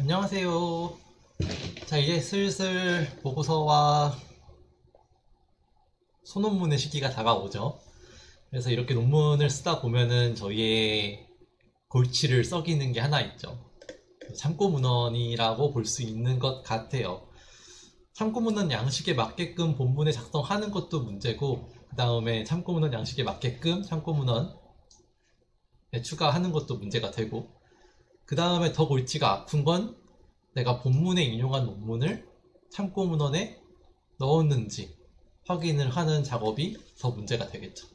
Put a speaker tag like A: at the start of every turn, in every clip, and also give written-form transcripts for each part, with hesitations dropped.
A: 안녕하세요. 자, 이제 슬슬 보고서와 소논문의 시기가 다가오죠. 그래서 이렇게 논문을 쓰다 보면은 저희의 골치를 썩이는 게 하나 있죠. 참고문헌이라고 볼 수 있는 것 같아요. 참고문헌 양식에 맞게끔 본문에 작성하는 것도 문제고, 그 다음에 참고문헌 양식에 맞게끔 참고문헌에 추가하는 것도 문제가 되고, 그 다음에 더 골치가 아픈 건 내가 본문에 인용한 논문을 참고문헌에 넣었는지 확인을 하는 작업이 더 문제가 되겠죠.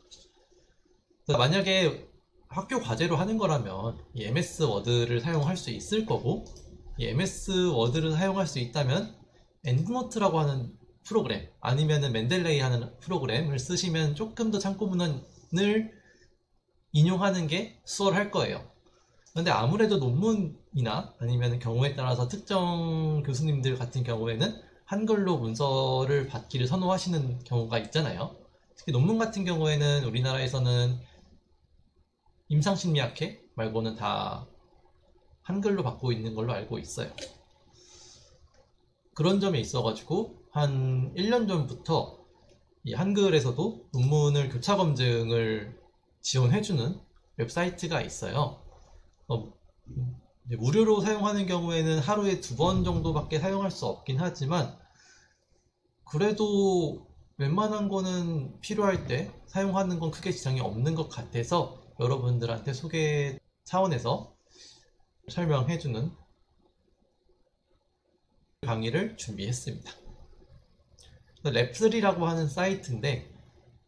A: 만약에 학교 과제로 하는 거라면 이 MS 워드를 사용할 수 있을 거고, 이 MS 워드를 사용할 수 있다면 엔드노트라고 하는 프로그램 아니면은 맨델레이 하는 프로그램을 쓰시면 조금 더 참고문헌을 인용하는 게 수월할 거예요. 근데 아무래도 논문이나 아니면 경우에 따라서 특정 교수님들 같은 경우에는 한글로 문서를 받기를 선호하시는 경우가 있잖아요. 특히 논문 같은 경우에는 우리나라에서는 임상심리학회 말고는 다 한글로 받고 있는 걸로 알고 있어요. 그런 점에 있어가지고 한 1년 전부터 이 한글에서도 논문을 교차 검증을 지원해주는 웹사이트가 있어요. 무료로 사용하는 경우에는 하루에 2번 정도밖에 사용할 수 없긴 하지만, 그래도 웬만한 거는 필요할 때 사용하는 건 크게 지장이 없는 것 같아서 여러분들한테 소개 차원에서 설명해주는 강의를 준비했습니다. 랩3라고 하는 사이트인데,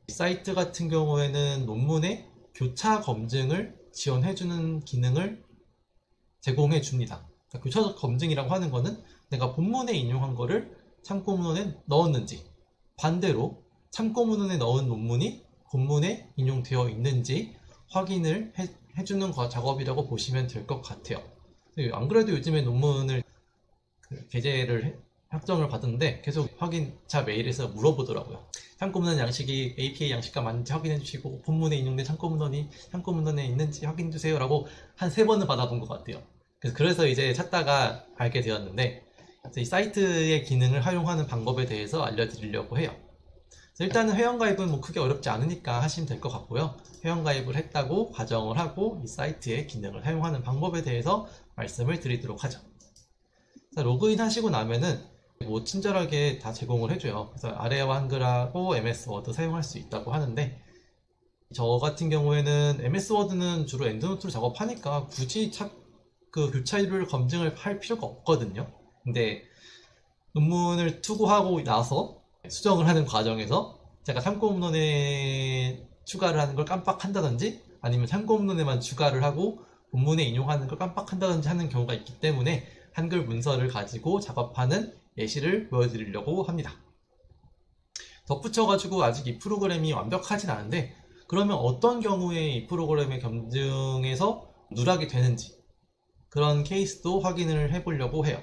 A: 이 사이트 같은 경우에는 논문의 교차 검증을 지원해주는 기능을 제공해 줍니다. 그러니까 교차 검증이라고 하는 거는 내가 본문에 인용한 거를 참고문헌에 넣었는지, 반대로 참고문헌에 넣은 논문이 본문에 인용되어 있는지 확인을 해주는 작업이라고 보시면 될 것 같아요. 안 그래도 요즘에 논문을 게재를 확정을 받은데 계속 확인차 메일에서 물어보더라고요. 참고문헌 양식이 APA 양식과 맞는지 확인해 주시고, 본문에 인용된 참고문헌이 참고문헌에 있는지 확인해 주세요 라고 한 3번을 받아본 것 같아요. 그래서 이제 찾다가 알게 되었는데, 이 사이트의 기능을 활용하는 방법에 대해서 알려드리려고 해요. 일단은 회원가입은 뭐 크게 어렵지 않으니까 하시면 될 것 같고요. 회원가입을 했다고 가정을 하고 이 사이트의 기능을 사용하는 방법에 대해서 말씀을 드리도록 하죠. 자, 로그인 하시고 나면은 뭐 친절하게 다 제공을 해줘요. 그래서 아래와 한글하고 MS 워드 사용할 수 있다고 하는데, 저 같은 경우에는 MS 워드는 주로 엔드노트로 작업하니까 굳이 교차율 검증을 할 필요가 없거든요. 근데 논문을 투고하고 나서 수정을 하는 과정에서 제가 참고문헌에 추가를 하는 걸 깜빡한다든지, 아니면 참고문헌에만 추가를 하고 본문에 인용하는 걸 깜빡한다든지 하는 경우가 있기 때문에 한글 문서를 가지고 작업하는 예시를 보여드리려고 합니다. 덧붙여가지고 아직 이 프로그램이 완벽하진 않은데, 그러면 어떤 경우에 이 프로그램의 검증에서 누락이 되는지 그런 케이스도 확인을 해보려고 해요.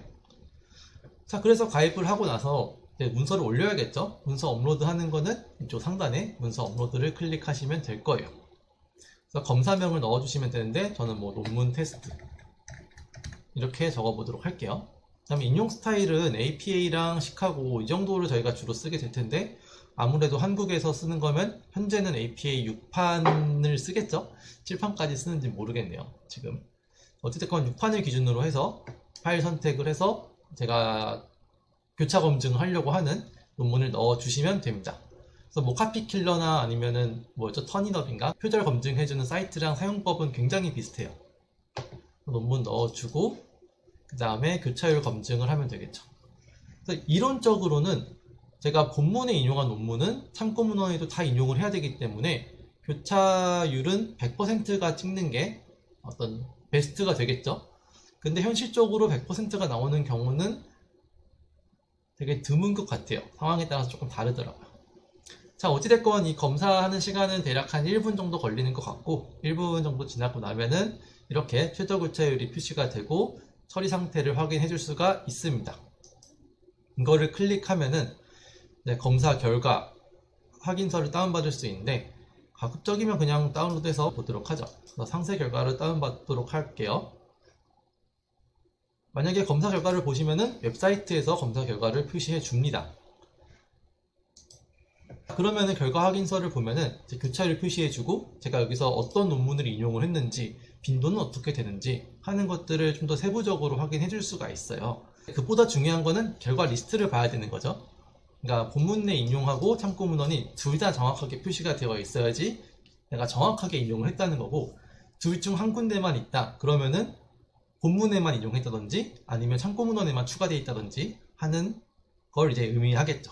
A: 자, 그래서 가입을 하고 나서 이제 문서를 올려야겠죠. 문서 업로드 하는 거는 이쪽 상단에 문서 업로드를 클릭하시면 될 거예요. 그래서 검사명을 넣어주시면 되는데, 저는 뭐 논문 테스트 이렇게 적어보도록 할게요. 그 다음에 인용 스타일은 APA랑 시카고 이 정도를 저희가 주로 쓰게 될 텐데, 아무래도 한국에서 쓰는 거면 현재는 APA 6판을 쓰겠죠? 7판까지 쓰는지 모르겠네요, 지금. 어쨌든 6판을 기준으로 해서 파일 선택을 해서 제가 교차 검증을 하려고 하는 논문을 넣어주시면 됩니다. 그래서 뭐 카피킬러나 아니면은 뭐죠, 터니업인가? 표절 검증해주는 사이트랑 사용법은 굉장히 비슷해요. 논문 넣어주고 그 다음에 교차율 검증을 하면 되겠죠. 그래서 이론적으로는 제가 본문에 인용한 논문은 참고문헌에도 다 인용을 해야 되기 때문에 교차율은 100%가 찍는 게 어떤 베스트가 되겠죠. 근데 현실적으로 100%가 나오는 경우는 되게 드문 것 같아요. 상황에 따라서 조금 다르더라고요. 자, 어찌됐건 이 검사하는 시간은 대략 한 1분 정도 걸리는 것 같고, 1분 정도 지나고 나면은 이렇게 최저 교차율이 표시가 되고 처리 상태를 확인해 줄 수가 있습니다. 이거를 클릭하면은 검사 결과 확인서를 다운받을 수 있는데, 가급적이면 그냥 다운로드해서 보도록 하죠. 그래서 상세 결과를 다운받도록 할게요. 만약에 검사 결과를 보시면은 웹사이트에서 검사 결과를 표시해 줍니다. 그러면은 결과 확인서를 보면은 교차를 표시해 주고 제가 여기서 어떤 논문을 인용을 했는지 빈도는 어떻게 되는지 하는 것들을 좀 더 세부적으로 확인해 줄 수가 있어요. 그보다 중요한 거는 결과 리스트를 봐야 되는 거죠. 그러니까 본문 내 인용하고 참고 문헌이 둘 다 정확하게 표시가 되어 있어야지 내가 정확하게 인용을 했다는 거고, 둘 중 한 군데만 있다 그러면은 본문에만 인용했다든지 아니면 참고 문헌에만 추가되어 있다든지 하는 걸 이제 의미하겠죠.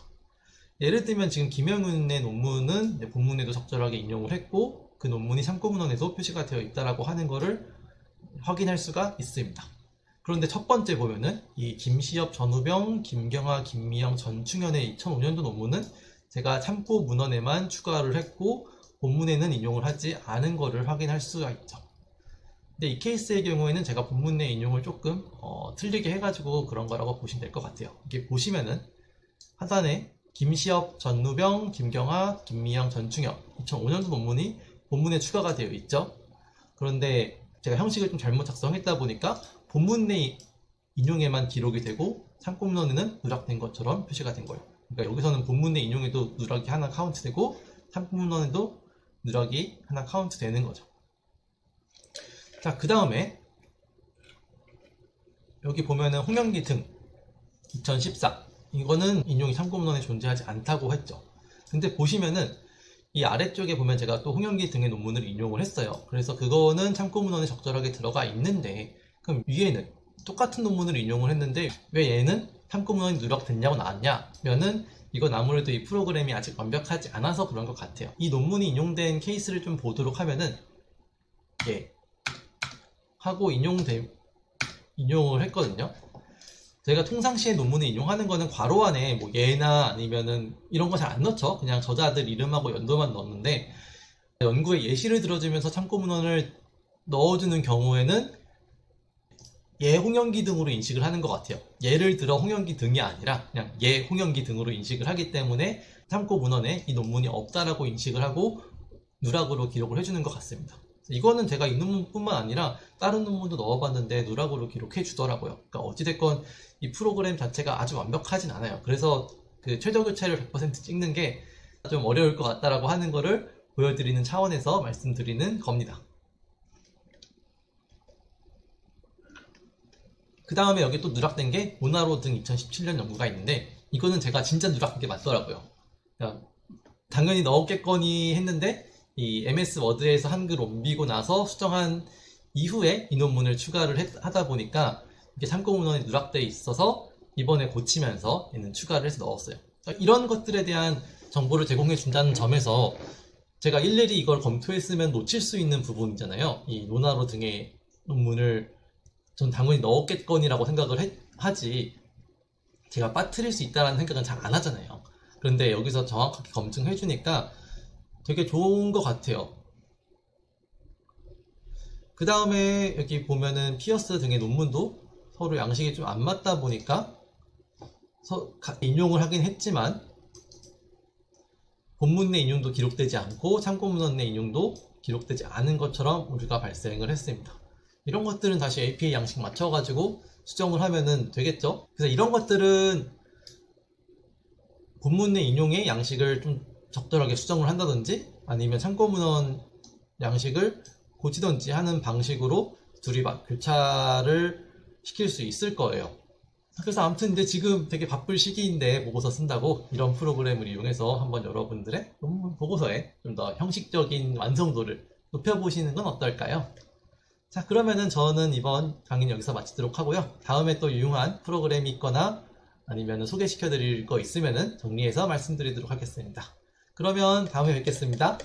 A: 예를 들면 지금 김영윤의 논문은 본문에도 적절하게 인용을 했고 그 논문이 참고 문헌에도 표시가 되어 있다라고 하는 거를 확인할 수가 있습니다. 그런데 첫 번째 보면은 이 김시엽, 전우병, 김경하, 김미영, 전충현의 2005년도 논문은 제가 참고 문헌에만 추가를 했고 본문에는 인용을 하지 않은 거를 확인할 수가 있죠. 근데 이 케이스의 경우에는 제가 본문 내 인용을 조금 틀리게 해가지고 그런 거라고 보시면 될 것 같아요. 이게 보시면은 하단에 김시엽, 전우병, 김경하, 김미영, 전충현 2005년도 논문이 본문에 추가가 되어 있죠. 그런데 제가 형식을 좀 잘못 작성했다 보니까 본문 내 인용에만 기록이 되고 참고 문헌에는 누락된 것처럼 표시가 된 거예요. 그러니까 여기서는 본문 내 인용에도 누락이 하나 카운트되고 참고 문헌에도 누락이 하나 카운트 되는 거죠. 자, 그 다음에 여기 보면은 홍영기 등 2014 이거는 인용이 참고문헌에 존재하지 않다고 했죠. 근데 보시면은 이 아래쪽에 보면 제가 또 홍영기 등의 논문을 인용을 했어요. 그래서 그거는 참고문헌에 적절하게 들어가 있는데, 그럼 위에는 똑같은 논문을 인용을 했는데 왜 얘는 참고문헌이 누락됐냐고 나왔냐면은 이건 아무래도 이 프로그램이 아직 완벽하지 않아서 그런 것 같아요. 이 논문이 인용된 케이스를 좀 보도록 하면은 하고 인용을 했거든요. 저희가 평상시에 논문을 인용하는 거는 괄호 안에 뭐 예나 아니면은 이런 거 잘 안 넣죠. 그냥 저자들 이름하고 연도만 넣는데 연구에 예시를 들어주면서 참고문헌을 넣어주는 경우에는 예 홍영기 등으로 인식을 하는 것 같아요. 예를 들어 홍영기 등이 아니라 그냥 예 홍영기 등으로 인식을 하기 때문에 참고문헌에 이 논문이 없다라고 인식을 하고 누락으로 기록을 해주는 것 같습니다. 이거는 제가 이 논문뿐만 아니라 다른 논문도 넣어봤는데 누락으로 기록해 주더라고요. 그러니까 어찌됐건 이 프로그램 자체가 아주 완벽하진 않아요. 그래서 그 최저 교차를 100% 찍는 게 좀 어려울 것 같다라고 하는 거를 보여드리는 차원에서 말씀드리는 겁니다. 그 다음에 여기 또 누락된 게 모나로 등 2017년 연구가 있는데 이거는 제가 진짜 누락한 게 맞더라고요. 그러니까 당연히 넣었겠거니 했는데 이 MS 워드에서 한글 옮기고 나서 수정한 이후에 이 논문을 추가를 하다 보니까 이게 참고문헌이 누락되어 있어서 이번에 고치면서 얘는 추가를 해서 넣었어요. 그러니까 이런 것들에 대한 정보를 제공해 준다는 점에서 제가 일일이 이걸 검토했으면 놓칠 수 있는 부분이잖아요. 이 노나로 등의 논문을 전 당연히 넣었겠거니라고 생각을 하지 제가 빠뜨릴 수 있다는 생각은 잘 안 하잖아요. 그런데 여기서 정확하게 검증해 주니까 되게 좋은 것 같아요. 그 다음에 여기 보면은 피어스 등의 논문도 서로 양식이 좀 안 맞다 보니까 인용을 하긴 했지만 본문 내 인용도 기록되지 않고 참고문헌 내 인용도 기록되지 않은 것처럼 오류가 발생을 했습니다. 이런 것들은 다시 APA 양식 맞춰가지고 수정을 하면은 되겠죠. 그래서 이런 것들은 본문 내 인용의 양식을 좀 적절하게 수정을 한다든지 아니면 참고문헌 양식을 고치든지 하는 방식으로 둘이 교차를 시킬 수 있을 거예요. 그래서 아무튼 근데 지금 되게 바쁠 시기인데 보고서 쓴다고 이런 프로그램을 이용해서 한번 여러분들의 논문 보고서에 좀 더 형식적인 완성도를 높여보시는 건 어떨까요? 자, 그러면은 저는 이번 강의는 여기서 마치도록 하고요. 다음에 또 유용한 프로그램이 있거나 아니면 소개시켜 드릴 거 있으면은 정리해서 말씀드리도록 하겠습니다. 그러면 다음에 뵙겠습니다.